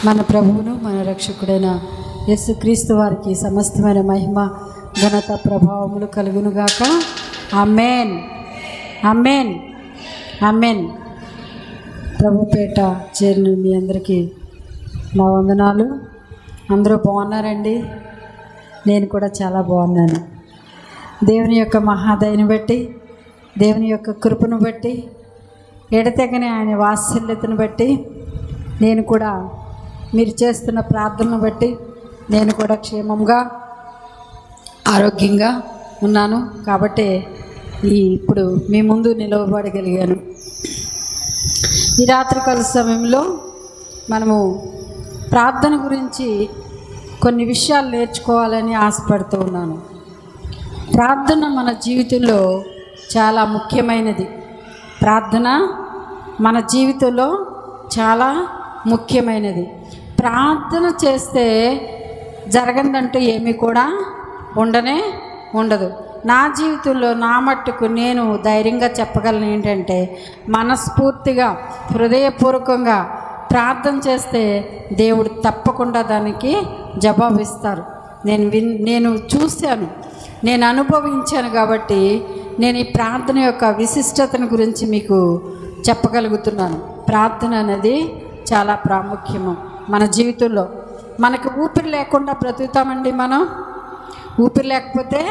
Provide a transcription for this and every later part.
మన ప్రభువును మన రక్షకుడైన యేసుక్రీస్తు వారికి సమస్తమైన మహిమ ఘనత ప్రభావములు కలుగునుగాక. ఆమేన్, ఆమేన్, ఆమేన్. ప్రభుపేట చేరిన మీ అందరికీ నా వందనాలు. అందరూ బాగున్నారండి? నేను కూడా చాలా బాగున్నాను. దేవుని యొక్క మహాదయని బట్టి, దేవుని యొక్క కృపను బట్టి, ఎడతెగని ఆయన వాత్సల్యతను బట్టి, నేను కూడా మీరు చేస్తున్న ప్రార్థనను బట్టి నేను కూడా క్షేమంగా ఆరోగ్యంగా ఉన్నాను. కాబట్టి ఇప్పుడు మీ ముందు నిలవబడగలిగాను. ఈ రాత్రికాల సమయంలో మనము ప్రార్థన గురించి కొన్ని విషయాలు నేర్చుకోవాలని ఆశపడుతూ ఉన్నాను. ప్రార్థన మన జీవితంలో చాలా ముఖ్యమైనది. ప్రార్థన మన జీవితంలో చాలా ముఖ్యమైనది. ప్రార్థన చేస్తే జరగదంటూ ఏమీ కూడా ఉండదు. నా జీవితంలో నా మట్టుకు నేను ధైర్యంగా చెప్పగలను ఏంటంటే, మనస్ఫూర్తిగా హృదయపూర్వకంగా ప్రార్థన చేస్తే దేవుడు తప్పకుండా దానికి జవాబిస్తారు. నేను చూశాను, నేను అనుభవించాను. కాబట్టి నేను ఈ ప్రార్థన యొక్క విశిష్టతను గురించి మీకు చెప్పగలుగుతున్నాను. ప్రార్థన అనేది చాలా ప్రాముఖ్యము మన జీవితంలో. మనకు ఊపిరి లేకుండా బ్రతుకుతామండి. మనం ఊపిరి లేకపోతే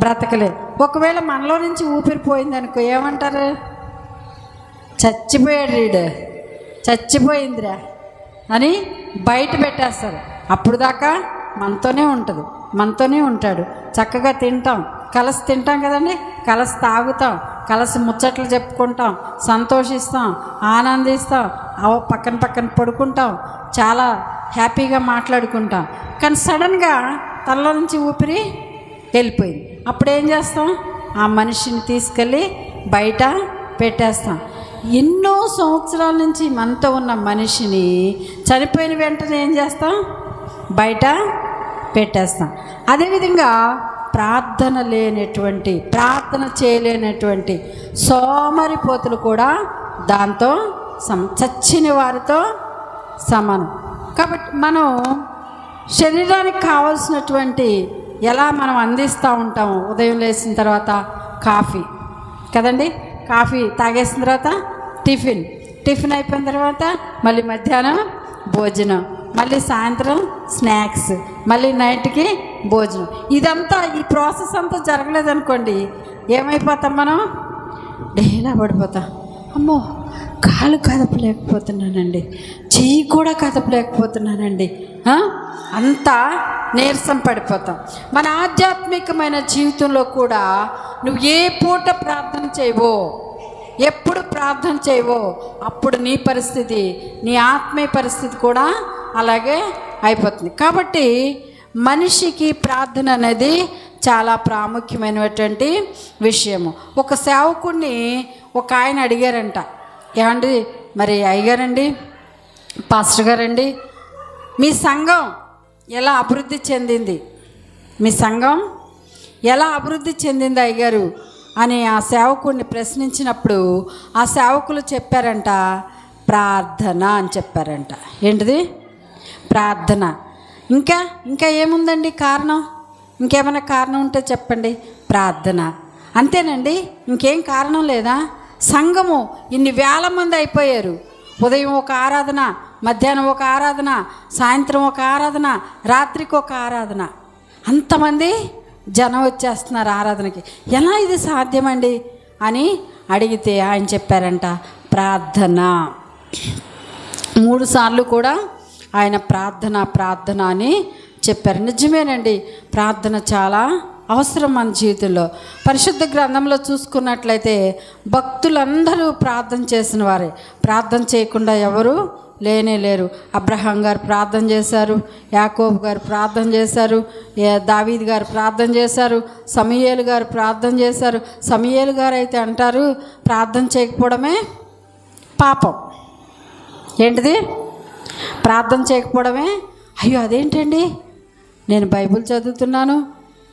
బ్రతకలేదు. ఒకవేళ మనలో నుంచి ఊపిరి పోయిందనుకో ఏమంటారు? చచ్చిపోయాడు రీడు, చచ్చిపోయిందిరా అని బయట పెట్టేస్తారు. అప్పుడు దాకా మనతోనే ఉంటుంది, మనతోనే ఉంటాడు. చక్కగా తింటాం, కలిసి తింటాం కదండి, కలిసి తాగుతాం, కలిసి ముచ్చట్లు చెప్పుకుంటాం, సంతోషిస్తాం, ఆనందిస్తాం, పక్కన పడుకుంటాం, చాలా హ్యాపీగా మాట్లాడుకుంటాం. కానీ సడన్గా తనలో నుంచి ఊపిరి వెళ్ళిపోయింది. అప్పుడు ఏం చేస్తాం? ఆ మనిషిని తీసుకెళ్ళి బయట పెట్టేస్తాం. ఎన్నో సంవత్సరాల నుంచి మనతో ఉన్న మనిషిని చనిపోయిన వెంటనే ఏం చేస్తాం? బయట పెట్టేస్తాం. అదేవిధంగా ప్రార్థన చేయలేనటువంటి సోమరిపోతులు కూడా దాంతో చచ్చిన వారితో సమానం. కాబట్టి మనం శరీరానికి కావాల్సినటువంటి ఎలా మనం అందిస్తూ ఉంటాము? ఉదయం లేచిన తర్వాత కాఫీ కదండి, కాఫీ తాగేసిన తర్వాత టిఫిన్ అయిపోయిన తర్వాత మళ్ళీ మధ్యాహ్నం భోజనం, మళ్ళీ సాయంత్రం స్నాక్స్, మళ్ళీ నైట్కి భోజనం. ఇదంతా ఈ ప్రాసెస్ అంతా జరగలేదనుకోండి, ఏమైపోతాం? మనం డేలా పడిపోతాం. అమ్మో, కాలు కదపలేకపోతున్నానండి, చెయ్యి కూడా కదపలేకపోతున్నానండి, అంతా నీరసం పడిపోతాం. మన ఆధ్యాత్మికమైన జీవితంలో కూడా నువ్వు ఏ పూట ప్రార్థన చేయవో, ఎప్పుడు ప్రార్థన చేయవో, అప్పుడు నీ పరిస్థితి, నీ ఆత్మీయ పరిస్థితి కూడా అలాగే అయిపోతుంది. కాబట్టి మనిషికి ప్రార్థన అనేది చాలా ప్రాముఖ్యమైనటువంటి విషయము. ఒక సేవకుడిని ఒక ఆయన అడిగారంట, ఏమండి మరి అయ్యగారండి, పాస్టర్ గారండి, మీ సంఘం ఎలా అభివృద్ధి చెందింది? మీ సంఘం ఎలా అభివృద్ధి చెందింది అయ్యగారు అని ఆ సేవకుడిని ప్రశ్నించినప్పుడు ఆ సేవకులు చెప్పారంట, ప్రార్థన అని చెప్పారంట. ఏంటిది? ప్రార్థన. ఇంకా ఏముందండి కారణం? ఇంకేమైనా కారణం ఉంటే చెప్పండి. ప్రార్థన అంతేనండి, ఇంకేం కారణం లేదా? సంఘము ఇన్ని వేల మంది అయిపోయారు. ఉదయం ఒక ఆరాధన, మధ్యాహ్నం ఒక ఆరాధన, సాయంత్రం ఒక ఆరాధన, రాత్రికి ఒక ఆరాధన, అంతమంది జనం వచ్చేస్తున్నారు ఆరాధనకి. ఎలా ఇది సాధ్యమండి అని అడిగితే ఆయన చెప్పారంట, ప్రార్థన. 3 సార్లు కూడా ఆయన ప్రార్థన అని చెప్పారు. నిజమేనండి, ప్రార్థన చాలా అవసరం మన జీవితంలో. పరిశుద్ధ గ్రంథంలో చూసుకున్నట్లయితే భక్తులందరూ ప్రార్థన చేసిన వారే, ప్రార్థన చేయకుండా ఎవరు లేరు. అబ్రహాం గారు ప్రార్థన చేశారు, యాకోబు గారు ప్రార్థన చేశారు, దావీద్ గారు ప్రార్థన చేశారు, సమూయేలు గారు ప్రార్థన చేశారు. సమూయేలు గారు అయితే అంటారు, ప్రార్థన చేయకపోవడమే పాపం. ఏంటిది? ప్రార్థన చేయకపోవడమే. అయ్యో అదేంటండి, నేను బైబిల్ చదువుతున్నాను,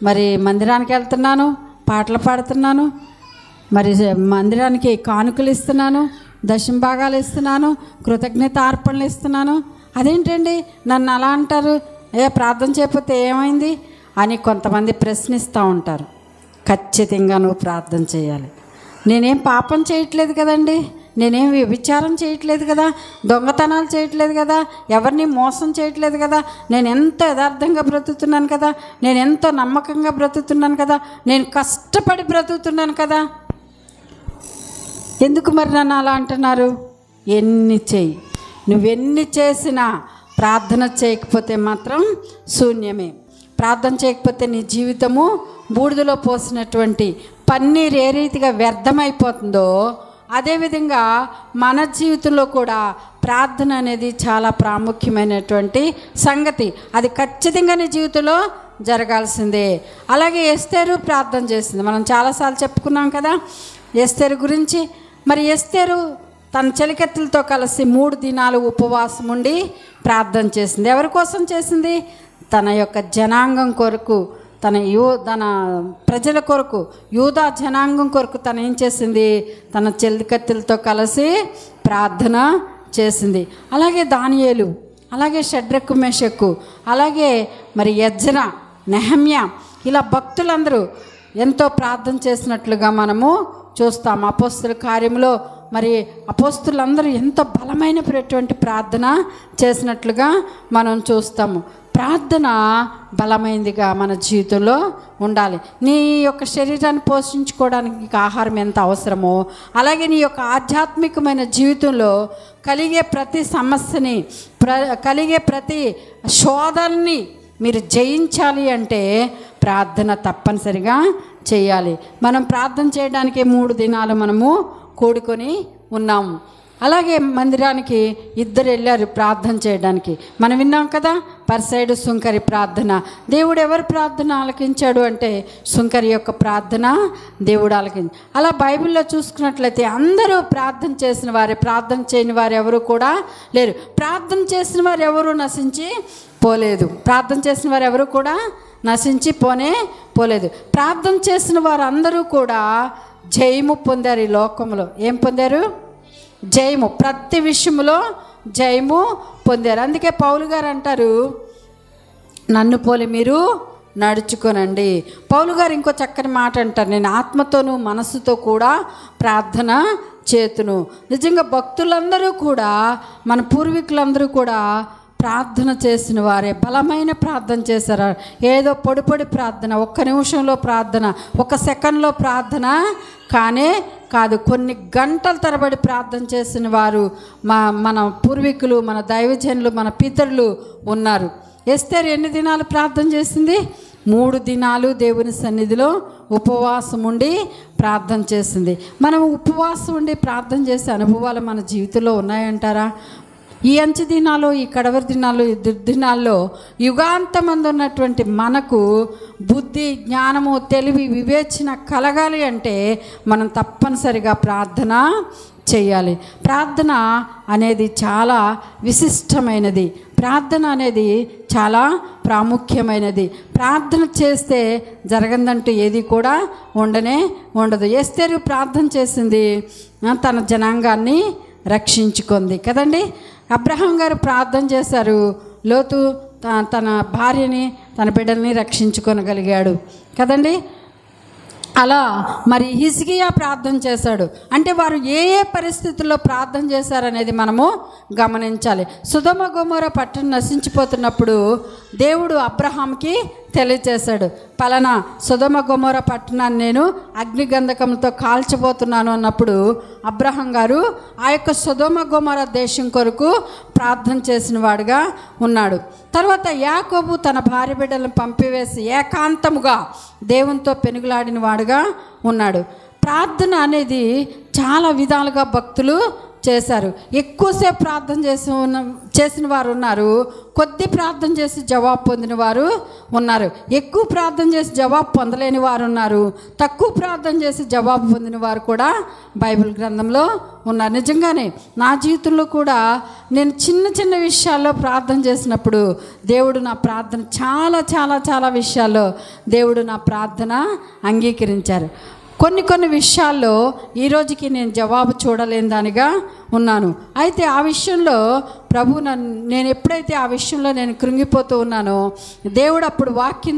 మరి మందిరానికి వెళ్తున్నాను, పాటలు పాడుతున్నాను, మరి మందిరానికి కానుకలు ఇస్తున్నాను, దశమ భాగాలు ఇస్తున్నాను, కృతజ్ఞత అర్పణలు ఇస్తున్నాను, అదేంటండి నన్ను అలా అంటారు, ప్రార్థన చేయకపోతే ఏమైంది అని కొంతమంది ప్రశ్నిస్తూ ఉంటారు. ఖచ్చితంగా నువ్వు ప్రార్థన చేయాలి. నేనేం పాపం చేయట్లేదు కదండి, నేనేం విచారం చేయట్లేదు కదా, దొంగతనాలు చేయట్లేదు కదా, ఎవరిని మోసం చేయట్లేదు కదా, నేను ఎంతో యథార్థంగా బ్రతుకుతున్నాను కదా, నేను ఎంతో నమ్మకంగా బ్రతుకుతున్నాను కదా, నేను కష్టపడి బ్రతుకుతున్నాను కదా, ఎందుకు మరి నన్ను అలా అంటున్నారు? ఎన్ని చెయ్యి, నువ్వెన్ని చేసినా ప్రార్థన చేయకపోతే మాత్రం శూన్యమే. ప్రార్థన చేయకపోతే నీ జీవితము బూడిదలో పోసినటువంటి పన్నీరు ఏ రీతిగా వ్యర్థమైపోతుందో అదేవిధంగా మన జీవితంలో కూడా ప్రార్థన అనేది చాలా ప్రాముఖ్యమైనటువంటి సంగతి. అది ఖచ్చితంగా నీ జీవితంలో జరగాల్సిందే. అలాగే ఎస్తేరు ప్రార్థన చేసింది. మనం చాలాసార్లు చెప్పుకున్నాం కదా ఎస్తేరు గురించి. మరి ఎస్తేరు తన చెలికత్తెలతో కలిసి 3 దినాలు ఉపవాసం ఉండి ప్రార్థన చేసింది. ఎవరి కోసం చేసింది? తన యొక్క జనాంగం కొరకు, తన ప్రజల కొరకు, యూదా జనాంగం కొరకు తను ఏం చేసింది? తన చెలికత్తెలతో కలిసి ప్రార్థన చేసింది. అలాగే దానియేలు, అలాగే షడ్రకు మెషకు, అలాగే మరి ఎజ్రా, నెహమ్యా, ఇలా భక్తులందరూ ఎంతో ప్రార్థన చేసినట్లుగా మనము చూస్తాము. అపోస్తుల కార్యంలో మరి అపోస్తులందరూ ఎంతో బలమైనటువంటి ప్రార్థన చేసినట్లుగా మనం చూస్తాము. ప్రార్థన బలమైనదిగా మన జీవితంలో ఉండాలి. నీ యొక్క శరీరాన్ని పోషించుకోవడానికి ఆహారం ఎంత అవసరమో అలాగే నీ యొక్క ఆధ్యాత్మికమైన జీవితంలో కలిగే ప్రతి సమస్యని, కలిగే ప్రతి శోధనని మీరు జయించాలి అంటే ప్రార్థన తప్పనిసరిగా చేయాలి. మనం ప్రార్థన చేయడానికి 3 దినాలు మనము కూడుకొని ఉన్నాము. అలాగే మందిరానికి 2 వెళ్ళారు ప్రార్థన చేయడానికి. మనం విన్నాం కదా, పర్సైడు సుంకరి ప్రార్థన. దేవుడు ఎవరి ప్రార్థన ఆలకించాడు అంటే సుంకరి యొక్క ప్రార్థన దేవుడు ఆలకించాడు. అలా బైబిల్లో చూసుకున్నట్లయితే అందరూ ప్రార్థన చేసిన వారే, ప్రార్థన చేయని వారు ఎవరు కూడా లేరు. ప్రార్థన చేసిన వారు ఎవరు నశించి పోలేదు. ప్రార్థన చేసిన వారు ఎవరు కూడా నశించి పోలేదు. ప్రార్థన చేసిన వారు అందరూ కూడా జయము పొందారు. ఈ లోకంలో ఏం పొందారు? జయము. ప్రతి విషయంలో జయము పొందారు. అందుకే పౌలు గారు అంటారు, నన్ను పోలి మీరు నడుచుకోనండి. పౌలు గారు ఇంకో చక్కని మాట అంటారు, నేను ఆత్మతోనూ మనస్సుతో కూడా ప్రార్థన చేతును. నిజంగా భక్తులందరూ కూడా, మన పూర్వీకులందరూ కూడా ప్రార్థన చేసిన వారే, బలమైన ప్రార్థన చేశారు. ఏదో పొడి ప్రార్థన, 1 నిమిషంలో ప్రార్థన, 1 సెకండ్లో ప్రార్థన కానే కాదు. కొన్ని గంటల తరబడి ప్రార్థన చేసిన వారు మన పూర్వీకులు, మన దైవజనులు, మన పితరులు ఉన్నారు. ఎస్తేరు ఎన్ని దినాలు ప్రార్థన చేసింది? 3 దినాలు దేవుని సన్నిధిలో ఉపవాసం ఉండి ప్రార్థన చేసింది. మనం ఉపవాసం ఉండి ప్రార్థన చేసే అనుభవాలు మన జీవితంలో ఉన్నాయంటారా? ఈ అంచె దినాలు, ఈ కడవరి దినాలు, ఈ దుర్దినాల్లో యుగాంతమందు ఉన్నటువంటి మనకు బుద్ధి, జ్ఞానము, తెలివి, వివేచన కలగాలి అంటే మనం తప్పనిసరిగా ప్రార్థన చేయాలి. ప్రార్థన అనేది చాలా విశిష్టమైనది. ప్రార్థన అనేది చాలా ప్రాముఖ్యమైనది. ప్రార్థన చేస్తే జరగదంటూ ఏది కూడా ఉండదు. ఎస్తేరు ప్రార్థన చేసింది, తన జనాంగాన్ని రక్షించుకుంది కదండి. అబ్రహాం గారు ప్రార్థన చేశారు, లోతు తన భార్యని, తన బిడ్డల్ని రక్షించుకొనగలిగాడు కదండి. అలా మరి హిజ్కియా ప్రార్థన చేశాడు. అంటే వారు ఏ పరిస్థితుల్లో ప్రార్థన చేశారనేది మనము గమనించాలి. సొదొమ గొమొర్రా పట్టణం నశించిపోతున్నప్పుడు దేవుడు అబ్రహాంకి తెలియజేశాడు, పలానా సొదొమ గొమొర్రా పట్టణాన్ని నేను అగ్నిగంధకంతో కాల్చబోతున్నాను అన్నప్పుడు అబ్రహాం గారు ఆ యొక్క సొదొమ గొమొర్రా దేశం కొరకు ప్రార్థన చేసిన వాడుగా ఉన్నాడు. తర్వాత యాకోబు తన భార్య బిడ్డలను పంపివేసి ఏకాంతముగా దేవునితో పెనుగులాడిన వాడుగా ఉన్నాడు. ప్రార్థన అనేది చాలా విధాలుగా భక్తులు చేశారు. ఎక్కువసేపు ప్రార్థన చేసిన వారు ఉన్నారు, కొద్ది ప్రార్థన చేసి జవాబు పొందిన వారు ఉన్నారు, ఎక్కువ ప్రార్థన చేసి జవాబు పొందలేని వారు ఉన్నారు, తక్కువ ప్రార్థన చేసి జవాబు పొందిన వారు కూడా బైబిల్ గ్రంథంలో ఉన్నారు. నిజంగానే నా జీవితంలో కూడా నేను చిన్న విషయాల్లో ప్రార్థన చేసినప్పుడు దేవుడు నా ప్రార్థన చాలా విషయాల్లో దేవుడు నా ప్రార్థన అంగీకరించారు. కొన్ని విషయాల్లో ఈరోజుకి నేను జవాబు చూడలేని దానిగా ఉన్నాను. అయితే ఆ విషయంలో ప్రభు నేను ఎప్పుడైతే ఆ విషయంలో నేను కృంగిపోతూ ఉన్నానో, దేవుడు అప్పుడు వాక్యం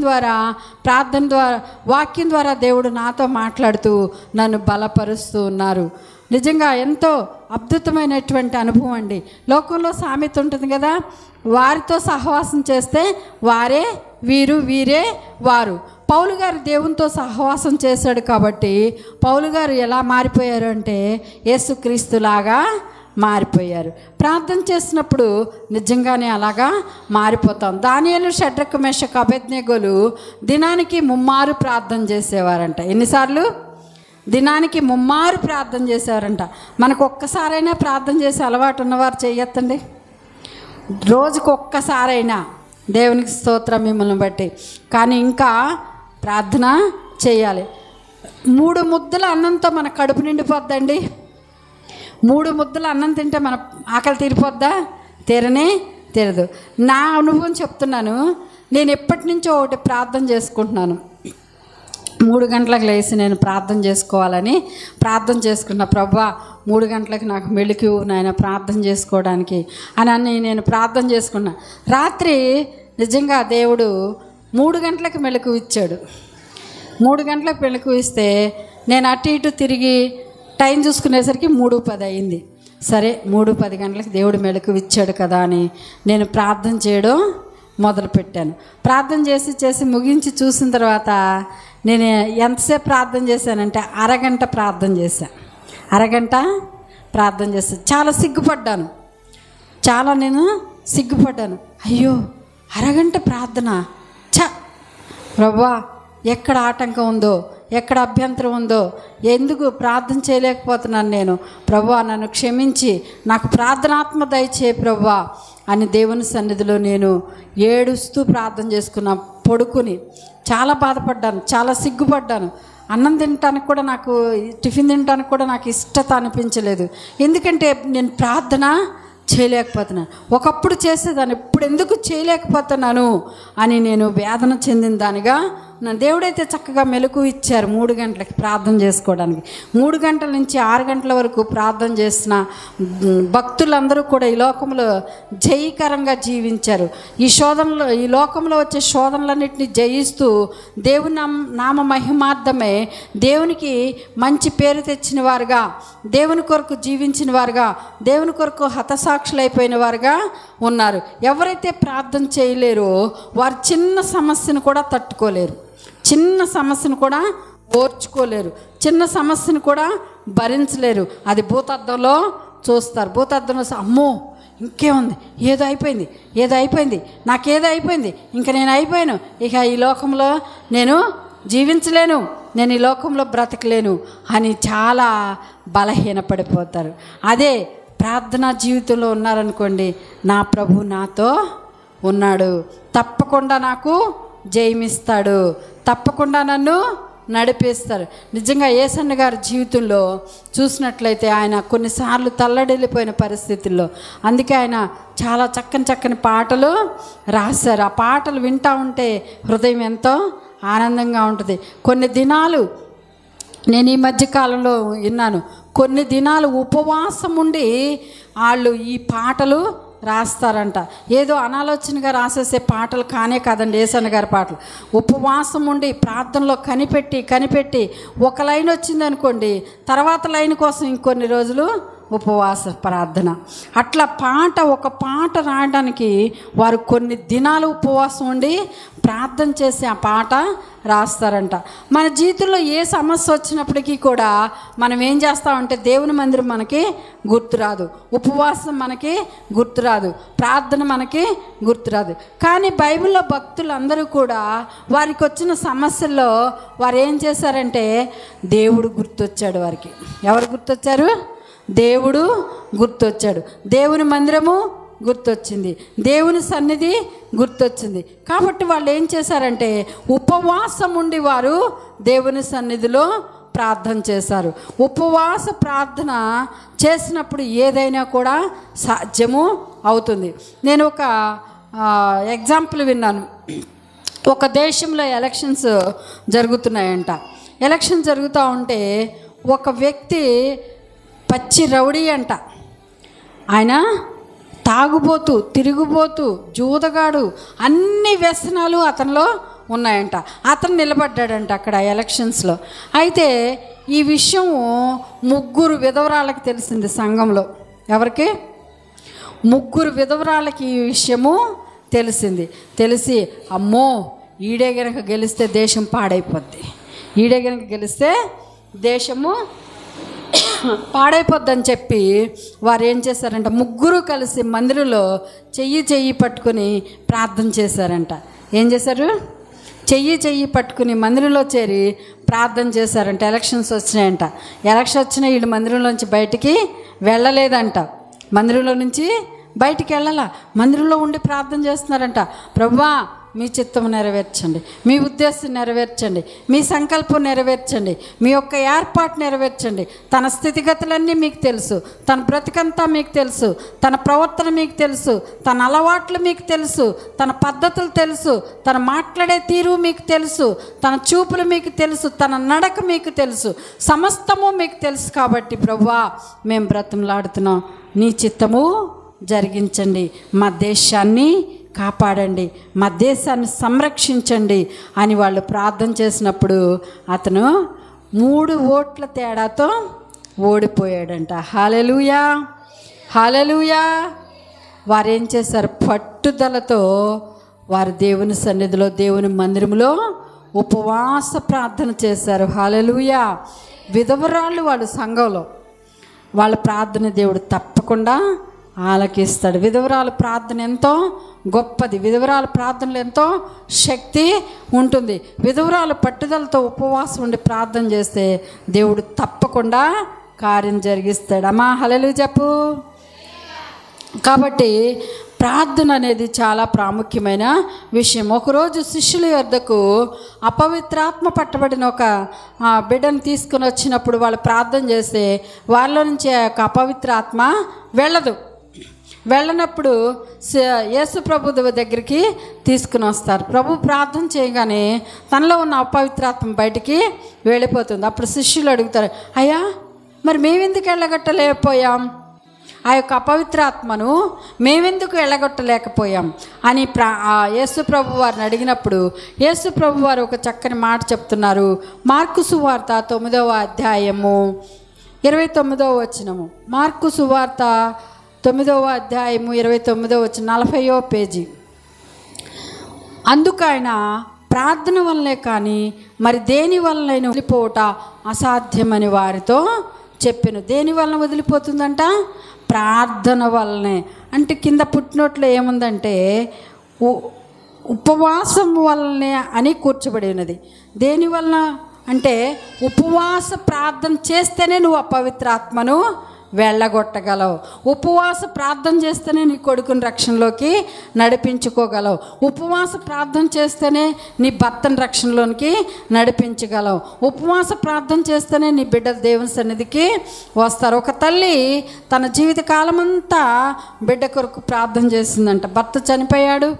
ద్వారా దేవుడు నాతో మాట్లాడుతూ నన్ను బలపరుస్తూ ఉన్నారు. నిజంగా ఎంతో అద్భుతమైనటువంటి అనుభవం అండి. లోకంలో సామెత ఉంటుంది కదా, వారితో సహవాసం చేస్తే వారే వీరు, వీరే వారు. పౌలు గారు దేవునితో సహవాసం చేశాడు కాబట్టి పౌలు గారు ఎలా మారిపోయారు అంటే యేసుక్రీస్తులాగా మారిపోయారు. ప్రార్థన చేసినప్పుడు నిజంగానే అలాగా మారిపోతాం. దానియేలు, షడ్రకు, మెషకు, అబేద్నెగోలు దినానికి 3 ప్రార్థన చేసేవారంట. ఎన్నిసార్లు? దినానికి 3 ప్రార్థన చేసేవారంట. మనకు ఒక్కసారైనా ప్రార్థన చేసే అలవాటు ఉన్నవారు చేయొద్దండి. రోజుకు ఒక్కసారైనా దేవునికి స్తోత్రం మిమ్మల్ని బట్టి. కానీ ఇంకా ప్రార్థన చేయాలి. 3 ముద్దల అన్నంతో మన కడుపు నిండిపోద్దండి. 3 ముద్దల అన్నం తింటే మన ఆకలి తీరిపోద్దా? తీరదు. నా అనుభవం చెప్తున్నాను. నేను ఎప్పటి నుంచో ఒకటి ప్రార్థన చేసుకుంటున్నాను. 3 గంటలకు లేచి నేను ప్రార్థన చేసుకోవాలని ప్రార్థన చేసుకున్నా. ప్రభువా 3 గంటలకు నాకు మెలుకు నాయన ప్రార్థన చేసుకోవడానికి అని నేను ప్రార్థన చేసుకున్నా. రాత్రి నిజంగా దేవుడు 3 గంటలకు మెలకు ఇచ్చాడు. 3 గంటలకు మెలకు ఇస్తే నేను అటు ఇటు తిరిగి టైం చూసుకునేసరికి 3:10 అయింది. సరే 3:10 గంటలకు దేవుడు మెలకు ఇచ్చాడు కదా అని నేను ప్రార్థన చేయడం మొదలుపెట్టాను. ప్రార్థన చేసి ముగించి చూసిన తర్వాత నేను ఎంతసేపు ప్రార్థన చేశానంటే అరగంట ప్రార్థన చేశాను. చాలా సిగ్గుపడ్డాను. నేను సిగ్గుపడ్డాను. అయ్యో అరగంట ప్రార్థన, ప్రభువా ఎక్కడ ఆటంకం ఉందో, ఎక్కడ అభ్యంతరం ఉందో, ఎందుకు ప్రార్థన చేయలేకపోతున్నాను నేను, ప్రభువా నన్ను క్షమించి నాకు ప్రార్థనాత్మ దయచేయి ప్రభువా అని దేవుని సన్నిధిలో నేను ఏడుస్తూ ప్రార్థన చేసుకున్నా. పడుకుని చాలా బాధపడ్డాను, చాలా సిగ్గుపడ్డాను. అన్నం తినటానికి కూడా నాకు, టిఫిన్ తినటానికి కూడా నాకు ఇష్టత అనిపించలేదు. ఎందుకంటే నేను ప్రార్థన చేయలేకపోతున్నాను. ఒకప్పుడు చేసేదాన్ని, ఇప్పుడు ఎందుకు చేయలేకపోతున్నాను అని నేను వేదన చెందిన దానిగా నా దేవుడైతే చక్కగా మెలకు ఇచ్చారు 3 గంటలకి ప్రార్థన చేసుకోవడానికి. 3 గంటల నుంచి 6 గంటల వరకు ప్రార్థన చేసిన భక్తులందరూ కూడా ఈ లోకంలో జయకరంగా జీవించారు. ఈ లోకంలో వచ్చే శోధనలన్నింటినీ జయిస్తూ దేవుని నామ మహిమార్థమే దేవునికి మంచి పేరు తెచ్చిన వారుగా, దేవుని కొరకు జీవించిన వారుగా, దేవుని కొరకు హతసాక్షులైపోయిన వారుగా ఉన్నారు. ఎవరైతే ప్రార్థన చేయలేరో వారు చిన్న సమస్యను కూడా తట్టుకోలేరు, చిన్న సమస్యను కూడా ఓర్చుకోలేరు, చిన్న సమస్యను కూడా భరించలేరు. అది భూతద్దంలో చూస్తారు. భూతద్దంలో అమ్మో ఇంకేముంది, ఏదో అయిపోయింది, నాకేదో అయిపోయింది, ఇంకా నేను అయిపోయాను, ఇక ఈ లోకంలో నేను జీవించలేను, నేను ఈ లోకంలో బ్రతకలేను అని చాలా బలహీనపడిపోతారు. అదే ప్రార్థనా జీవితంలో ఉన్నారనుకోండి, నా ప్రభు నాతో ఉన్నాడు, తప్పకుండా నాకు జయమిస్తాడు, తప్పకుండా నన్ను నడిపిస్తారు. నిజంగా యేసన్న గారి జీవితంలో చూసినట్లయితే ఆయన కొన్నిసార్లు తల్లడిల్లిపోయిన పరిస్థితుల్లో, అందుకే ఆయన చాలా చక్కని పాటలు రాశారు. ఆ పాటలు వింటూ ఉంటే హృదయం ఎంతో ఆనందంగా ఉంటుంది. కొన్ని దినాలు నేను ఈ మధ్యకాలంలో విన్నాను, కొన్ని దినాలు ఉపవాసం ఉండి వాళ్ళు ఈ పాటలు రాస్తారంట. ఏదో అనాలోచనగా రాసేసే పాటలు కానే కాదండి యేసన్న గారి పాటలు. ఉపవాసం ఉండి ప్రార్థనలో కనిపెట్టి ఒక లైన్ వచ్చిందనుకోండి, తర్వాత లైన్ కోసం ఇంకొన్ని రోజులు ఉపవాస ప్రార్థన. అట్లా ఒక పాట రాయడానికి వారు కొన్ని దినాలు ఉపవాసం ఉండి ప్రార్థన చేసి ఆ పాట రాస్తారంట. మన జీవితంలో ఏ సమస్య వచ్చినప్పటికీ కూడా మనం ఏం చేస్తామంటే దేవుని మందిరం మనకి గుర్తురాదు, ఉపవాసం మనకి గుర్తురాదు, ప్రార్థన మనకి గుర్తురాదు. కానీ బైబిల్లో భక్తులందరూ కూడా వారికి వచ్చిన సమస్యల్లో వారు ఏం చేశారంటే దేవుడు గుర్తొచ్చాడు వారికి. ఎవరు గుర్తొచ్చారు? దేవుడు గుర్తొచ్చాడు. దేవుని మందిరము గుర్తొచ్చింది, దేవుని సన్నిధి గుర్తొచ్చింది. కాబట్టి వాళ్ళు ఏం చేశారంటే ఉపవాసం ఉండి వారు దేవుని సన్నిధిలో ప్రార్థన చేశారు. ఉపవాస ప్రార్థన చేసినప్పుడు ఏదైనా కూడా సాధ్యము అవుతుంది. నేను ఒక ఎగ్జాంపుల్ విన్నాను. ఒక దేశంలో ఎలక్షన్స్ జరుగుతున్నాయంట. ఎలక్షన్ జరుగుతూ ఉంటే ఒక వ్యక్తి పచ్చి రౌడీ అంట. ఆయన తాగుబోతూ, తిరుగుబోతూ, జూదగాడు, అన్ని వ్యసనాలు అతనిలో ఉన్నాయంట. అతను నిలబడ్డాడంట అక్కడ ఎలక్షన్స్లో. అయితే ఈ విషయం 3 విధవరాళ్ళకి తెలిసింది సంఘంలో. ఎవరికి? 3 విధవరాళ్ళకి ఈ విషయము తెలిసింది. తెలిసి అమ్మో ఈడే గనక గెలిస్తే దేశం పాడైపోద్ది, ఈడే గనక గెలిస్తే దేశము పాడైపోద్దని చెప్పి వారు ఏం చేశారంట, 3 కలిసి మందిరంలో చెయ్యి పట్టుకుని ప్రార్థన చేశారంట. ఏం చేశారు? చెయ్యి పట్టుకుని మందిరంలో చేరి ప్రార్థన చేశారంట. ఎలక్షన్స్ వచ్చినాయంట. ఎలక్షన్ వచ్చిన వీళ్ళు మందిరంలోంచి బయటికి వెళ్ళలేదంట. మందిరంలో నుంచి బయటికి వెళ్ళాల, మందిరంలో ఉండి ప్రార్థన చేస్తున్నారంట. ప్రభువా మీ చిత్తం నెరవేర్చండి, మీ ఉద్దేశం నెరవేర్చండి, మీ సంకల్పం నెరవేర్చండి, మీ యొక్క ఏర్పాటు నెరవేర్చండి. తన స్థితిగతులన్నీ మీకు తెలుసు, తన బ్రతికంతా మీకు తెలుసు, తన ప్రవర్తన మీకు తెలుసు, తన అలవాట్లు మీకు తెలుసు, తన పద్ధతులు తెలుసు, తన మాట్లాడే తీరు మీకు తెలుసు, తన చూపులు మీకు తెలుసు, తన నడక మీకు తెలుసు, సమస్తము మీకు తెలుసు. కాబట్టి ప్రభువా మేము బ్రతిమలాడుతున్నాం, నీ చిత్తము జరిగించండి, మా దేశాన్ని కాపాడండి, మా దేశాన్ని సంరక్షించండి అని వాళ్ళు ప్రార్థన చేసినప్పుడు అతను 3 ఓట్ల తేడాతో ఓడిపోయాడంట. హల్లెలూయా, హల్లెలూయా. వారు ఏం చేశారు? పట్టుదలతో వారు దేవుని సన్నిధిలో, దేవుని మందిరంలో ఉపవాస ప్రార్థన చేశారు. హల్లెలూయా. విధవరాళ్ళు వాళ్ళు సంఘంలో, వాళ్ళ ప్రార్థన దేవుడు తప్పకుండా ఆలకిస్తాడు. విధవరాల ప్రార్థన ఎంతో గొప్పది, విధవరాల ప్రార్థనలు ఎంతో శక్తి ఉంటుంది. విధవరాలు పట్టుదలతో ఉపవాసం ఉండి ప్రార్థన చేస్తే దేవుడు తప్పకుండా కార్యం జరిగిస్తాడు. అమ్మా హల్లెలూయా చెప్పు. కాబట్టి ప్రార్థన అనేది చాలా ప్రాముఖ్యమైన విషయం. ఒకరోజు శిష్యుల యొద్దకు అపవిత్రాత్మ పట్టబడిన ఒక బిడ్డను తీసుకుని వచ్చినప్పుడు వాళ్ళు ప్రార్థన చేస్తే వాళ్ళ నుంచి ఆ యొక్క అపవిత్రాత్మ వెళ్ళనప్పుడు యేసు ప్రభు దగ్గరికి తీసుకుని వస్తారు. ప్రభు ప్రార్థన చేయగానే తనలో ఉన్న అపవిత్రాత్మ బయటికి వెళ్ళిపోతుంది. అప్పుడు శిష్యులు అడుగుతారు, అయ్యా మరి మేమెందుకు వెళ్ళగొట్టలేకపోయాం, ఆ యొక్క అపవిత్రాత్మను మేమెందుకు వెళ్ళగొట్టలేకపోయాం అని యేసు ప్రభు వారిని అడిగినప్పుడు యేసు ప్రభు వారు ఒక చక్కని మాట చెప్తున్నారు. మార్కు సువార్త 9వ అధ్యాయము 29వ వచనము. మార్కు సువార్త 9వ అధ్యాయము 29వ వచనం, 40వ పేజీ. అందుకు ఆయన ప్రార్థన వల్లనే కానీ మరి దేని వలన వదిలిపోవట అసాధ్యమని వారితో చెప్పాను. దేని వలన వదిలిపోతుందంట? ప్రార్థన వల్లనే. అంటే కింద పుట్టినోట్లో ఏముందంటే ఉపవాసం వల్లనే అని కూర్చోబడి ఉన్నది. దేని వలన అంటే ఉపవాస ప్రార్థన చేస్తేనే నువ్వు అపవిత్రాత్మను వెళ్ళగొట్టగలవు. ఉపవాస ప్రార్థన చేస్తేనే నీ కొడుకుని రక్షణలోకి నడిపించుకోగలవు. ఉపవాస ప్రార్థన చేస్తేనే నీ భర్తను రక్షణలోనికి నడిపించగలవు. ఉపవాస ప్రార్థన చేస్తేనే నీ బిడ్డలు దేవుని సన్నిధికి వస్తారు. ఒక తల్లి తన జీవిత కాలమంతా బిడ్డ కొరకు ప్రార్థన చేసిందంట. భర్త చనిపోయాడు,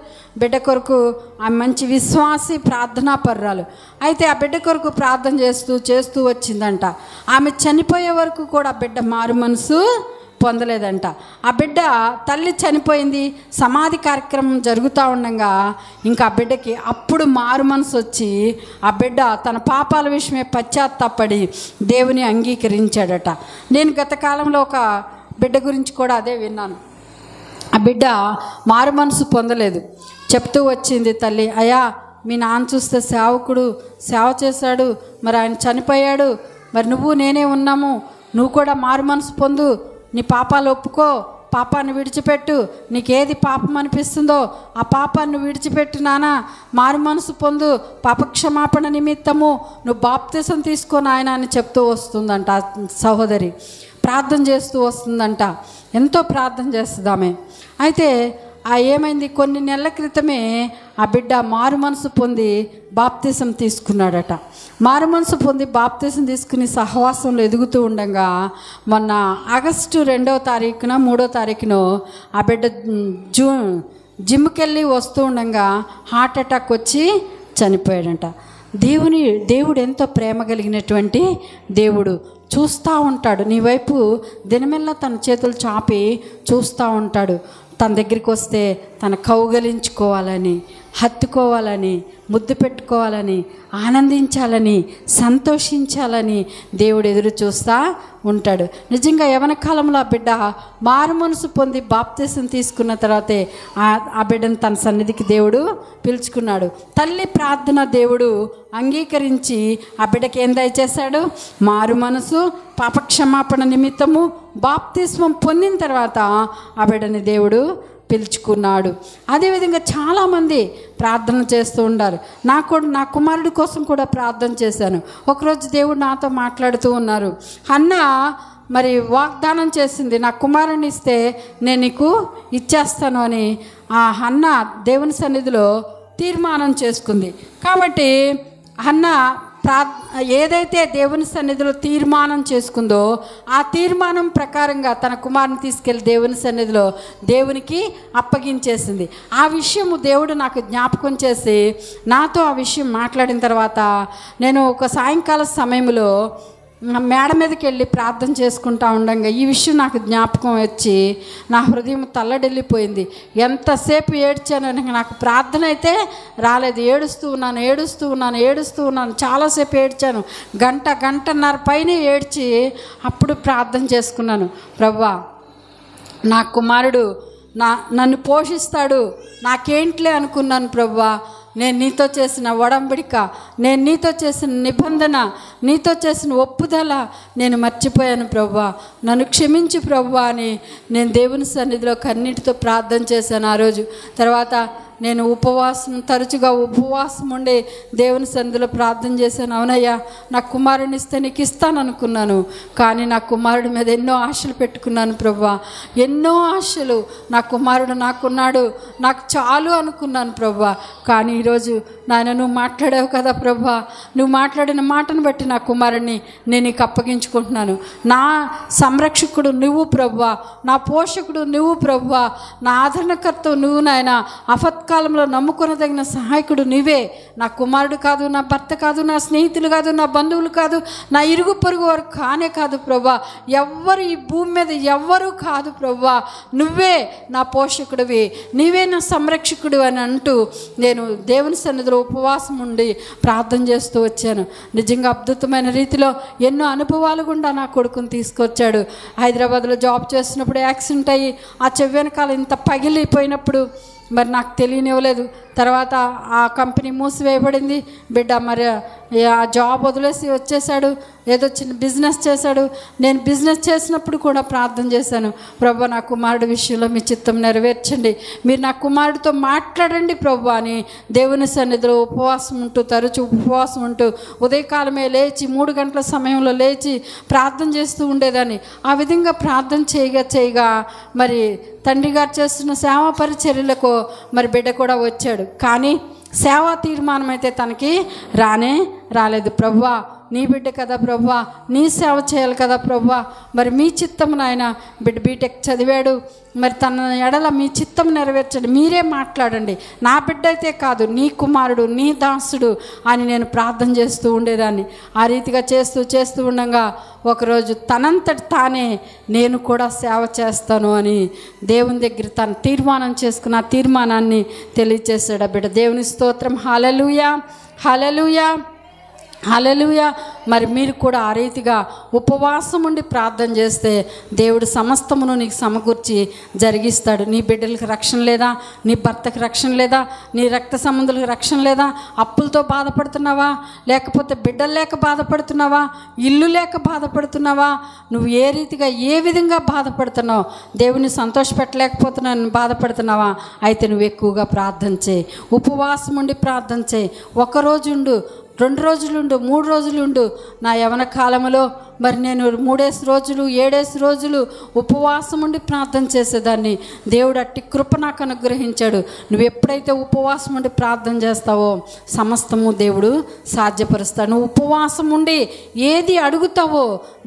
బిడ్డ కొరకు ఆమె మంచి విశ్వాసి ప్రార్థనా పర్రాలు. అయితే ఆ బిడ్డ కొరకు ప్రార్థన చేస్తూ వచ్చిందంట. ఆమె చనిపోయే వరకు కూడా ఆ బిడ్డ మారు మనసు పొందలేదంట. ఆ బిడ్డ తల్లి చనిపోయింది, సమాధి కార్యక్రమం జరుగుతూ ఉండగా ఇంకా ఆ బిడ్డకి అప్పుడు మారు మనసు వచ్చి ఆ బిడ్డ తన పాపాల విషయమే పశ్చాత్తాపడి దేవుని అంగీకరించాడట. నేను గత కాలంలో ఒక బిడ్డ గురించి కూడా అదే విన్నాను. ఆ బిడ్డ మారు మనసు పొందలేదు. చెప్తూ వచ్చింది తల్లి, అయ్యా మీ నాన్న చూస్తే సేవకుడు సేవ చేశాడు, మరి ఆయన చనిపోయాడు, మరి నువ్వు నేనే ఉన్నాము, నువ్వు కూడా మారు మనసు పొందు, నీ పాపాలు ఒప్పుకో, పాపాన్ని విడిచిపెట్టు, నీకేది పాపం అనిపిస్తుందో ఆ పాపాన్ని విడిచిపెట్టు నాన్న, మారు మనసు పొందు, పాపక్షమాపణ నిమిత్తము నువ్వు బాప్తిసం తీసుకో నాయన అని చెప్తూ వస్తుందంట. సహోదరి ప్రార్థన చేస్తూ వస్తుందంట. ఎంతో ప్రార్థన చేస్తుందామె. అయితే ఏమైంది, కొన్ని నెలల క్రితమే ఆ బిడ్డ మారు మనసు పొంది బాప్తిసం తీసుకున్నాడట. మారు మనసు పొంది బాప్తిసం తీసుకుని సహవాసంలో ఎదుగుతూ ఉండగా మొన్న ఆగస్టు 2వ తారీఖున 3వ తారీఖున ఆ బిడ్డ జిమ్కి వెళ్ళి వస్తూ ఉండగా హార్ట్ అటాక్ వచ్చి చనిపోయాడంట. దేవుడు ఎంతో ప్రేమ కలిగినటువంటి దేవుడు. చూస్తూ ఉంటాడు నీ వైపు, దినమెల్లా తన చేతులు చాపి చూస్తూ ఉంటాడు. తన దగ్గరికి వస్తే తన కౌగలించుకోవాలని, హత్తుకోవాలని, ముద్దు పెట్టుకోవాలని, ఆనందించాలని, సంతోషించాలని దేవుడు ఎదురు చూస్తూ ఉంటాడు. నిజంగా యవన కాలంలో ఆ బిడ్డ మారు మనసు పొంది బాప్తిసం తీసుకున్న తర్వాతే ఆ బిడ్డను తన సన్నిధికి దేవుడు పిలుచుకున్నాడు. తల్లి ప్రార్థన దేవుడు అంగీకరించి ఆ బిడ్డకి ఏం దయచేశాడు? మారు మనసు, పాపక్షమాపణ నిమిత్తము బాప్తిస్మం పొందిన తర్వాత ఆ బిడ్డని దేవుడు పిలుచుకున్నాడు. అదేవిధంగా చాలామంది ప్రార్థన చేస్తూ ఉండారు. నా కుమారుడి కోసం కూడా ప్రార్థన చేశాను. ఒకరోజు దేవుడు నాతో మాట్లాడుతూ ఉన్నారు. హన్నా మరి వాగ్దానం చేసింది, నా కుమారుని ఇస్తే నేను నీకు ఇచ్చేస్తాను అని. ఆ హన్నా దేవుని సన్నిధిలో తీర్మానం చేసుకుంది. కాబట్టి హన్నా ఏదైతే దేవుని సన్నిధిలో తీర్మానం చేసుకుందో ఆ తీర్మానం ప్రకారంగా తన కుమారుని తీసుకెళ్ళి దేవుని సన్నిధిలో దేవునికి అప్పగించేసింది. ఆ విషయము దేవుడు నాకు జ్ఞాపకం చేసి నాతో ఆ విషయం మాట్లాడిన తర్వాత నేను ఒక సాయంకాల సమయంలో మేడ మీదకి వెళ్ళి ప్రార్థన చేసుకుంటా ఉండగా ఈ విషయం నాకు జ్ఞాపకం వచ్చి నా హృదయం తల్లడిల్లిపోయింది. ఎంతసేపు ఏడ్చాను, నాకు ప్రార్థన అయితే రాలేదు. ఏడుస్తూ ఉన్నాను. చాలాసేపు ఏడ్చాను. గంటన్నర పైన ఏడ్చి అప్పుడు ప్రార్థన చేసుకున్నాను. ప్రభువా, నా కుమారుడు నన్ను పోషిస్తాడు, నాకేంట్లే అనుకున్నాను. ప్రభువా, నేను నీతో చేసిన ఒడంబడిక, నేను నీతో చేసిన నిబంధన, నీతో చేసిన ఒప్పుదల నేను మర్చిపోయాను ప్రభువా, నన్ను క్షమించు ప్రభువా అని నేను దేవుని సన్నిధిలో కన్నీటితో ప్రార్థన చేశాను ఆ రోజు. తర్వాత నేను తరచుగా ఉపవాసం ఉండి దేవుని సన్నిధిలో ప్రార్థన చేశాను. అవునయ్యా, నా కుమారుని ఇస్తే నీకు ఇస్తాను అనుకున్నాను, కానీ నా కుమారుడి మీద ఎన్నో ఆశలు పెట్టుకున్నాను ప్రభువా. ఎన్నో ఆశలు, నా కుమారుడు నాకున్నాడు, నాకు చాలు అనుకున్నాను ప్రభువా. కానీ ఈరోజు నాయన నువ్వు మాట్లాడావు కదా ప్రభువా, నువ్వు మాట్లాడిన మాటను బట్టి నా కుమారుడిని నేను నీకు అప్పగించుకుంటున్నాను. నా సంరక్షకుడు నువ్వు ప్రభువా, నా పోషకుడు నువ్వు ప్రభువా, నా ఆదరణకర్త నువ్వు నాయన, ఆపత్కాలంలో నమ్ముకొనదగిన సహాయకుడు నువ్వే. నా కుమారుడు కాదు, నా భర్త కాదు, నా స్నేహితులు కాదు, నా బంధువులు కాదు, నా ఇరుగు పొరుగు వారు కానే కాదు ప్రభువా. ఎవ్వరు ఈ భూమి మీద ఎవ్వరూ కాదు ప్రభువా, నువ్వే నా పోషకుడివి, నీవే నా సంరక్షకుడు అని అంటూ నేను దేవుని సన్నిధిలో ఉపవాసం ఉండి ప్రార్థన చేస్తూ వచ్చాను. నిజంగా అద్భుతమైన రీతిలో ఎన్నో అనుభవాలు గుండా నా కొడుకుని తీసుకొచ్చాడు. హైదరాబాద్లో జాబ్ చేస్తున్నప్పుడు యాక్సిడెంట్ అయ్యి ఆ చెవి వెనకాల ఇంత పగిలిపోయినప్పుడు మరి నాకు తెలియనివ్వలేదు. తర్వాత ఆ కంపెనీ మూసివేయబడింది. బిడ్డ మరి ఆ జాబ్ వదిలేసి వచ్చేసాడు, ఏదో చిన్న బిజినెస్ చేశాడు. నేను బిజినెస్ చేసినప్పుడు కూడా ప్రార్థన చేశాను, ప్రభు నా కుమారుడి విషయంలో మీ చిత్తం నెరవేర్చండి, మీరు నా కుమారుడితో మాట్లాడండి ప్రభు అని దేవుని సన్నిధిలో తరచు ఉపవాసం ఉంటూ ఉదయకాలమే లేచి 3 గంటల సమయంలో లేచి ప్రార్థన చేస్తూ ఉండేదాన్ని. ఆ విధంగా ప్రార్థన చేయగా మరి తండ్రి గారు చేస్తున్న సేవా పరిచర్యలకు మరి బిడ్డ కూడా వచ్చాడు. కానీ సేవా తీర్మానం అయితే తనకి రాలేదు. ప్రభువా, నీ బిడ్డ కదా ప్రభువా, నీ సేవ చేయాలి కదా ప్రభువా, మరి మీ చిత్తం నాయన, బిడ్డ బీటెక్ చదివాడు, మరి తన ఎడల మీ చిత్తం నెరవేర్చండి, మీరే మాట్లాడండి, నా బిడ్డ అయితే కాదు, నీ కుమారుడు, నీ దాసుడు అని నేను ప్రార్థన చేస్తూ ఉండేదాన్ని. ఆ రీతిగా చేస్తూ ఉండగా ఒకరోజు తనంతటి తానే నేను కూడా సేవ చేస్తాను అని దేవుని దగ్గర తను తీర్మానం చేసుకున్న ఆ తీర్మానాన్ని తెలియచేశాడు ఆ బిడ్డ. దేవుని స్తోత్రం. హల్లెలూయా, హల్లెలూయా, హల్లెలూయా. మరి మీరు కూడా ఆ రీతిగా ఉపవాసం ఉండి ప్రార్థన చేస్తే దేవుడు సమస్తమును నీకు సమకూర్చి జరిగిస్తాడు. నీ బిడ్డలకు రక్షణ లేదా, నీ భర్తకు రక్షణ లేదా, నీ రక్త సంబంధులకు రక్షణ లేదా, అప్పులతో బాధపడుతున్నావా, లేకపోతే బిడ్డలు లేక బాధపడుతున్నావా, ఇల్లు లేక బాధపడుతున్నావా, నువ్వు ఏ విధంగా బాధపడుతున్నావు, దేవుని సంతోషపెట్టలేకపోతున్నావు బాధపడుతున్నావా, అయితే నువ్వు ఎక్కువగా ప్రార్థన చేయి, ఉపవాసం ఉండి ప్రార్థన చేయి. 1 రోజుండు, 2 రోజులుండు, 3 రోజులుండు. నా యవన కాలంలో మరి నేను 3 రోజులు 7 రోజులు ఉపవాసం ఉండి ప్రార్థన చేసేదాన్ని. దేవుడు అట్టి కృప నాకు అనుగ్రహించాడు. నువ్వు ఎప్పుడైతే ఉపవాసం ఉండి ప్రార్థన చేస్తావో సమస్తము దేవుడు సాధ్యపరుస్తాడు. నువ్వు ఉపవాసం ఉండి ఏది అడుగుతావో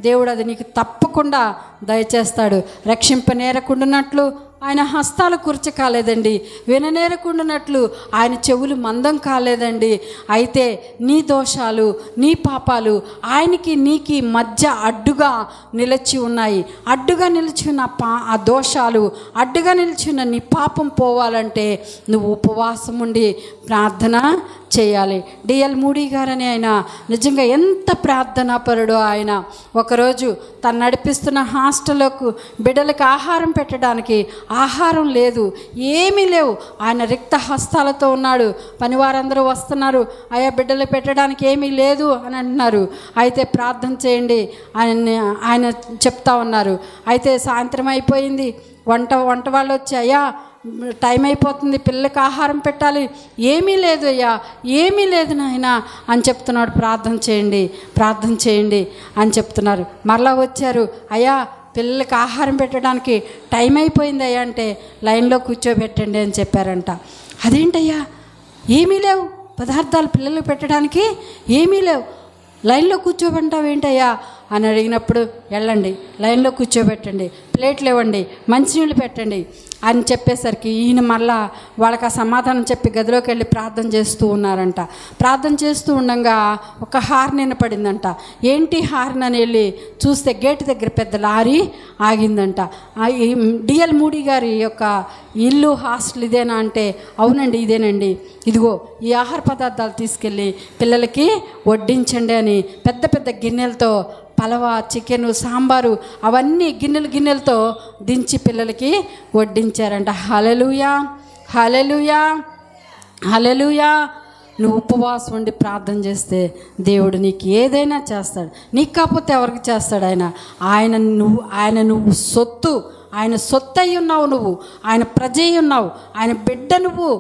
దేవుడు అది నీకు తప్పకుండా దయచేస్తాడు. రక్షింపనేరకుండానట్లు ఆయన హస్తాలు కుర్చ కాలేదండి, విననేరకుండానట్లు ఆయన చెవులు మందం కాలేదండి. అయితే నీ దోషాలు, నీ పాపాలు ఆయనకి నీకి మధ్య అడ్డుగా నిలిచి ఉన్నాయి. అడ్డుగా నిలిచి ఉన్న ఆ దోషాలు, అడ్డుగా నిలిచి ఉన్న నీ పాపం పోవాలంటే నువ్వు ఉపవాసం ఉండి ప్రార్థన చేయాలి. డిఎల్ మూడీ గారని ఆయన నిజంగా ఎంత ప్రార్థనాపరుడో. ఆయన ఒకరోజు తను నడిపిస్తున్న హాస్టల్లోకి బిడ్డలకు ఆహారం పెట్టడానికి ఆహారం లేదు, ఏమీ లేవు. ఆయన రిక్త హస్తాలతో ఉన్నాడు. పనివారందరూ వస్తున్నారు, అయ్యా బిడ్డలు పెట్టడానికి ఏమీ లేదు అని అంటున్నారు. అయితే ప్రార్థన చేయండి ఆయన చెప్తా ఉన్నారు. అయితే సాయంత్రం అయిపోయింది, వంట వాళ్ళు వచ్చి, అయ్యా టైం అయిపోతుంది, పిల్లలకి ఆహారం పెట్టాలి, ఏమీ లేదు అయ్యా, ఏమీ లేదు నాయన అని చెప్తున్నాడు. ప్రార్థన చేయండి అని చెప్తున్నారు. మరలా వచ్చారు, అయ్యా పిల్లలకి ఆహారం పెట్టడానికి టైం అయిపోయింది అయ్యా అంటే లైన్లో కూర్చోబెట్టండి అని చెప్పారంట. అదేంటయ్యా ఏమీ లేవు పదార్థాలు పిల్లలకు పెట్టడానికి, ఏమీ లేవు, లైన్లో కూర్చోబెట్టావు ఏంటయ్యా అని అడిగినప్పుడు, వెళ్ళండి లైన్లో కూర్చోబెట్టండి, ప్లేట్లు ఇవ్వండి, మంచినీళ్ళు పెట్టండి అని చెప్పేసరికి ఈయన మళ్ళా వాళ్ళకి ఆ సమాధానం చెప్పి గదిలోకి వెళ్ళి ప్రార్థన చేస్తూ ఉన్నారంట. ప్రార్థన చేస్తూ ఉండగా ఒక హార్న్ వినపడిందంట. ఏంటి హార్న్ అని వెళ్ళి చూస్తే గేటు దగ్గర పెద్ద లారీ ఆగిందంట. డిఎల్ మూడీ గారి యొక్క ఇల్లు హాస్టల్ ఇదేనా అంటే, అవునండి ఇదేనండి, ఇదిగో ఈ ఆహార పదార్థాలు తీసుకెళ్ళి పిల్లలకి వడ్డించండి అని పెద్ద పెద్ద గిన్నెలతో పలవ, చికెను, సాంబారు అవన్నీ గిన్నెలతో దించి పిల్లలకి వడ్డించారంట. హల్లెలూయా, హల్లెలూయా, హల్లెలూయా. నువ్వు ఉపవాసం ఉండి ప్రార్థన చేస్తే దేవుడు నీకు ఏదైనా చేస్తాడు. నీకు కాకపోతే ఎవరికి చేస్తాడు? ఆయన నువ్వు సొత్తు, ఆయన సొత్తు అయి ఉన్నావు, నువ్వు ఆయన ప్రజ అయి ఉన్నావు, ఆయన బిడ్డ నువ్వు.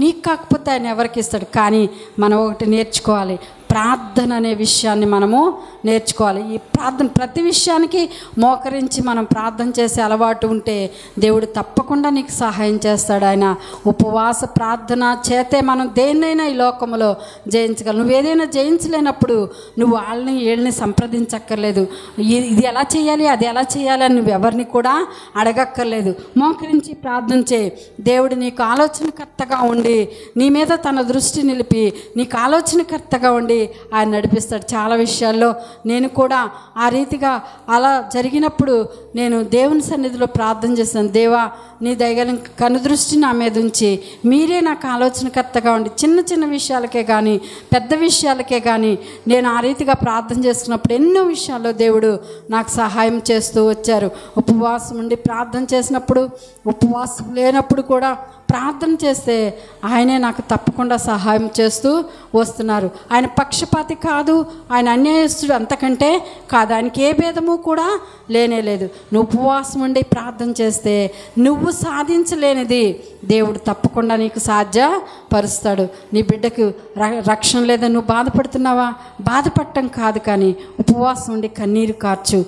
నీకు కాకపోతే ఆయన ఎవరికి ఇస్తాడు? కానీ మనం ఒకటి నేర్చుకోవాలి, ప్రార్థన అనే విషయాన్ని మనము నేర్చుకోవాలి. ఈ ప్రార్థన ప్రతి విషయానికి మోకరించి మనం ప్రార్థన చేసే అలవాటు ఉంటే దేవుడు తప్పకుండా నీకు సహాయం చేస్తాడు. ఆయన ఉపవాస ప్రార్థన చేతే మనం దేన్నైనా ఈ లోకంలో జయించగలం. నువ్వు ఏదైనా జయించలేనప్పుడు నువ్వు వీళ్ళని సంప్రదించక్కర్లేదు. ఇది ఎలా చేయాలి, అది ఎలా చేయాలి అని నువ్వు ఎవరిని కూడా అడగక్కర్లేదు. మోకరించి ప్రార్థన చేయి. దేవుడు నీకు ఆలోచనకర్తగా ఉండి నీ మీద తన దృష్టి నిలిపి నీకు ఆలోచనకర్తగా ఉండి ఆయన నడిపిస్తాడు. చాలా విషయాల్లో నేను కూడా ఆ రీతిగా అలా జరిగినప్పుడు నేను దేవుని సన్నిధిలో ప్రార్థన చేశాను. దేవా నీ దయగల కనుదృష్టి నా మీద ఉంచి మీరే నాకు ఆలోచనకర్తగా ఉండి చిన్న చిన్న విషయాలకే కానీ పెద్ద విషయాలకే కానీ నేను ఆ రీతిగా ప్రార్థన చేస్తున్నప్పుడు ఎన్నో విషయాల్లో దేవుడు నాకు సహాయం చేస్తూ వచ్చారు. ఉపవాసం ఉండి ప్రార్థన చేసినప్పుడు, ఉపవాసం లేనప్పుడు కూడా ప్రార్థన చేస్తే ఆయనే నాకు తప్పకుండా సహాయం చేస్తూ వస్తున్నారు. ఆయన పక్షపాతి కాదు, ఆయన అన్యాయస్తుడు అంతకంటే కాదు, ఆయనకి ఏ భేదము కూడా లేనేలేదు. నువ్వు ఉపవాసం ఉండి ప్రార్థన చేస్తే నువ్వు సాధించలేనిది దేవుడు తప్పకుండా నీకు సాధ్యపరుస్తాడు. నీ బిడ్డకు రక్షణ లేదని నువ్వు బాధపడుతున్నావా? బాధపడటం కాదు, కానీ ఉపవాసం ఉండి కన్నీరు కార్చు.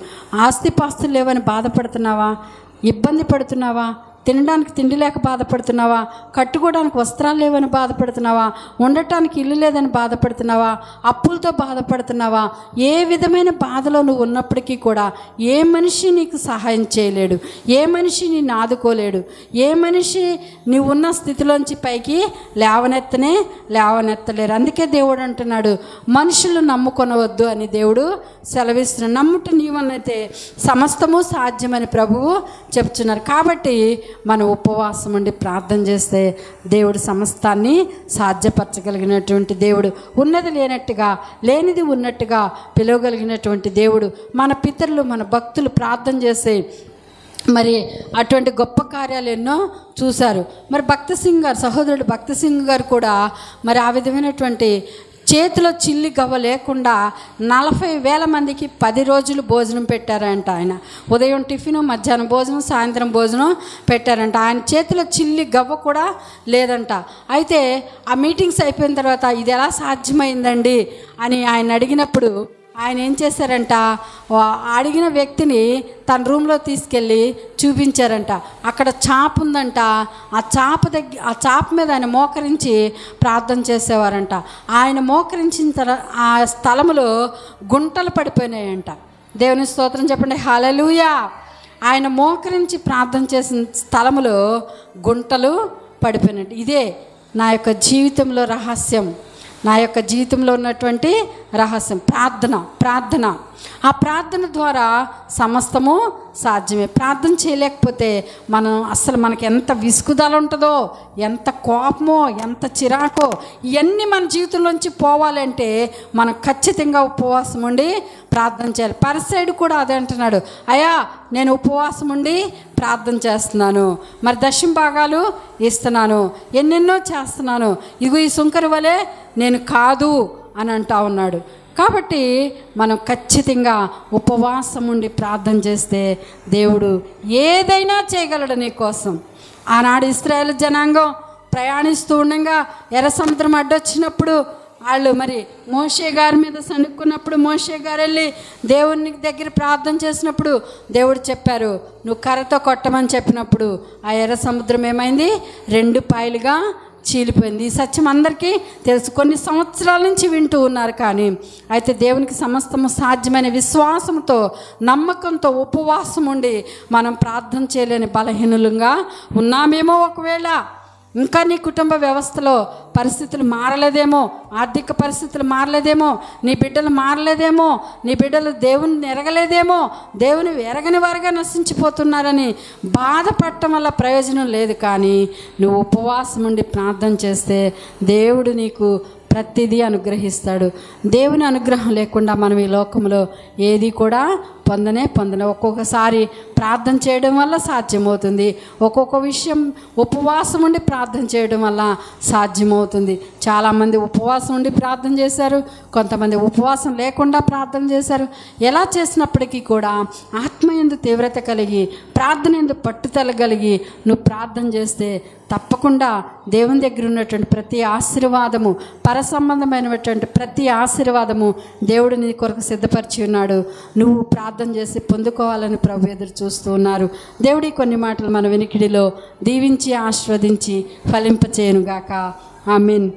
ఆస్తిపాస్తులు లేవని బాధపడుతున్నావా? ఇబ్బంది పడుతున్నావా? తినడానికి తిండి లేక బాధపడుతున్నావా? కట్టుకోవడానికి వస్త్రాలు లేవని బాధపడుతున్నావా? ఉండటానికి ఇల్లు లేదని బాధపడుతున్నావా? అప్పులతో బాధపడుతున్నావా? ఏ విధమైన బాధలో నువ్వు ఉన్నప్పటికీ కూడా ఏ మనిషి నీకు సహాయం చేయలేడు, ఏ మనిషి నిన్ను ఆదుకోలేడు, ఏ మనిషి నువ్వు ఉన్న స్థితిలోంచి పైకి లేవనెత్తలేరు. అందుకే దేవుడు అంటున్నాడు, మనుషులు నమ్ముకొనవద్దు అని దేవుడు సెలవిస్తున్నాడు. నమ్ముట నీవనైతే సమస్తము సాధ్యమని ప్రభువు చెప్తున్నారు. కాబట్టి మనం ఉపవాసం ఉండి ప్రార్థన చేస్తే దేవుడు సమస్తాన్ని సాధ్యపరచగలిగినటువంటి దేవుడు. ఉన్నది లేనట్టుగా, లేనిది ఉన్నట్టుగా పిలవగలిగినటువంటి దేవుడు. మన పితరులు, మన భక్తులు ప్రార్థన చేసే మరి అటువంటి గొప్ప కార్యాలు ఎన్నో చూశారు. మరి భక్త సింగ్ గారు, సహోదరుడు భక్త సింగ్ గారు కూడా మరి ఆ విధమైనటువంటి చేతిలో చిల్లి గవ్వ లేకుండా 40,000 మందికి 10 రోజులు భోజనం పెట్టారంట. ఆయన ఉదయం టిఫిను, మధ్యాహ్నం భోజనం, సాయంత్రం భోజనం పెట్టారంట. ఆయన చేతిలో చిల్లి గవ్వ కూడా లేదంట. అయితే ఆ మీటింగ్స్ అయిపోయిన తర్వాత ఇది ఎలా సాధ్యమైందండి అని ఆయన అడిగినప్పుడు ఆయన ఏం చేశారంట, అడిగిన వ్యక్తిని తన రూమ్లో తీసుకెళ్ళి చూపించారంట. అక్కడ చాప ఉందంట. ఆ చాప మీద ఆయన మోకరించి ప్రార్థన చేసేవారంట. ఆయన మోకరించిన ఆ స్థలములో గుంటలు పడిపోయినాయంట. దేవుని స్తోత్రం చెప్పండి. హల్లెలూయా, ఆయన మోకరించి ప్రార్థన చేసిన స్థలములో గుంటలు పడిపోయినట్టు. ఇదే నా యొక్క జీవితంలో రహస్యం, నా యొక్క జీవితంలో ఉన్నటువంటి రహస్యం ప్రార్థన. ఆ ప్రార్థన ద్వారా సమస్తము సాధ్యమే. ప్రార్థన చేయలేకపోతే మనకి ఎంత విసుగుదల ఉంటుందో, ఎంత కోపమో, ఎంత చిరాకో, ఇవన్నీ మన జీవితంలోంచి పోవాలంటే మనం ఖచ్చితంగా ఉపవాసం ఉండి ప్రార్థన చేయాలి. పరిసైడు కూడా అదే అంటున్నాడు, అయ్యా నేను ఉపవాసం ఉండి ప్రార్థన చేస్తున్నాను, మరి దశమ భాగాలు ఇస్తున్నాను, ఎన్నెన్నో చేస్తున్నాను, ఇగో ఈ సుంకరి వలె నేను కాదు అని అంటా ఉన్నాడు. కాబట్టి మనం ఖచ్చితంగా ఉపవాసం ఉండి ప్రార్థన చేస్తే దేవుడు ఏదైనా చేయగలడు నీ కోసం. ఆనాడు ఇశ్రాయేలు జనాంగం ప్రయాణిస్తూ ఉండగా ఎర్ర సముద్రం అడ్డొచ్చినప్పుడు వాళ్ళు మరి మోషే గారి మీద సనుక్కున్నప్పుడు మోషే గారు వెళ్ళి దేవుని దగ్గర ప్రార్థన చేసినప్పుడు దేవుడు చెప్పారు, నువ్వు కర్రతో కొట్టమని చెప్పినప్పుడు ఆ ఎర్ర సముద్రం ఏమైంది? 2 పాయలుగా చీలిపోయింది. ఈ సత్యం అందరికీ తెలుసు, కొన్ని సంవత్సరాల నుంచి వింటూ ఉన్నారు. కానీ అయితే దేవునికి సమస్తము సాధ్యమైన విశ్వాసంతో, నమ్మకంతో ఉపవాసం ఉండి మనం ప్రార్థన చేయలేని బలహీనులుగా ఉన్నామేమో. ఒకవేళ ఇంకా నీ కుటుంబ వ్యవస్థలో పరిస్థితులు మారలేదేమో, ఆర్థిక పరిస్థితులు మారలేదేమో, నీ బిడ్డలు మారలేదేమో, నీ బిడ్డలు దేవుని ఎరగలేదేమో, దేవుని ఎరగని వారుగా నశించిపోతున్నారని బాధపడటం వల్ల ప్రయోజనం లేదు. కానీ నువ్వు ఉపవాసం ఉండి ప్రార్థన చేస్తే దేవుడు నీకు ప్రతిదీ అనుగ్రహిస్తాడు. దేవుని అనుగ్రహం లేకుండా మనం ఈ లోకంలో ఏది కూడా పొందనే. ఒక్కొక్కసారి ప్రార్థన చేయడం వల్ల సాధ్యమవుతుంది, ఒక్కొక్క విషయం ఉపవాసం ఉండి ప్రార్థన చేయడం వల్ల సాధ్యమవుతుంది. చాలామంది ఉపవాసం ఉండి ప్రార్థన చేశారు, కొంతమంది ఉపవాసం లేకుండా ప్రార్థన చేశారు. ఎలా చేసినప్పటికీ కూడా ఆత్మయందు తీవ్రత కలిగి, ప్రార్థన యందు పట్టుదల కలిగి నువ్వు ప్రార్థన చేస్తే తప్పకుండా దేవుని దగ్గర ఉన్నటువంటి ప్రతి ఆశీర్వాదము, పరసంబంధమైనటువంటి ప్రతి ఆశీర్వాదము దేవుడు నీ కొరకు సిద్ధపరిచి ఉన్నాడు. నువ్వు ప్రార్థన చేసి పొందుకోవాలని ప్రభు ఎదురు చూస్తూ ఉన్నారు. దేవుడి కొన్ని మాటలు మన వినికిడిలో దీవించి ఆశీర్వదించి ఫలింపచేయునుగాక. ఆమేన్.